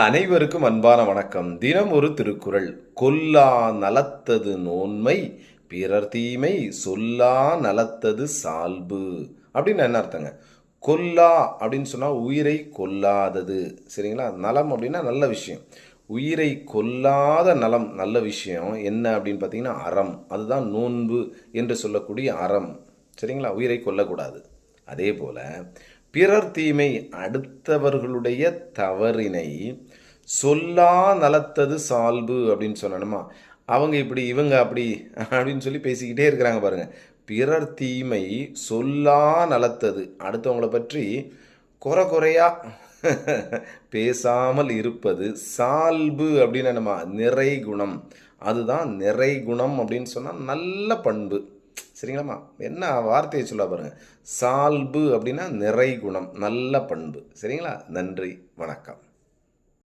அனைவருக்கும் அன்பான வணக்கம். தினம் ஒரு திருக்குறள். கொல்லா நலத்தது நோன்மை, பிறர் தீமை சொல்லா நலத்தது சால்பு. அப்படின்னு என்ன அர்த்தங்க? கொல்லா அப்படின்னு சொன்னால் உயிரை கொல்லாதது. சரிங்களா? நலம் அப்படின்னா நல்ல விஷயம். உயிரை கொல்லாத நலம் நல்ல விஷயம் என்ன அப்படின்னு பார்த்தீங்கன்னா அறம். அதுதான் நோன்பு என்று சொல்லக்கூடிய அறம். சரிங்களா? உயிரை கொல்லக்கூடாது. அதே போல பிறர் தீமை அடுத்தவர்களுடைய தவறினை சொல்லா நலத்தது சால்பு அப்படின்னு சொன்னோமா, அவங்க இப்படி இவங்க அப்படி அப்படின்னு சொல்லி பேசிக்கிட்டே இருக்கிறாங்க பாருங்க. பிறர் தீமை சொல்லா நலத்தது, அடுத்தவங்கள பற்றி குறையா பேசாமல் இருப்பது சால்பு அப்படின்னு என்னமா நிறை குணம். அதுதான் நிறை குணம் அப்படின்னு சொன்னால் நல்ல பண்பு. சரிங்களாம்மா, என்ன வார்த்தையை சொல்ல பாருங்க. சால்பு அப்படின்னா நிறை குணம், நல்ல பண்பு. சரிங்களா? நன்றி, வணக்கம்.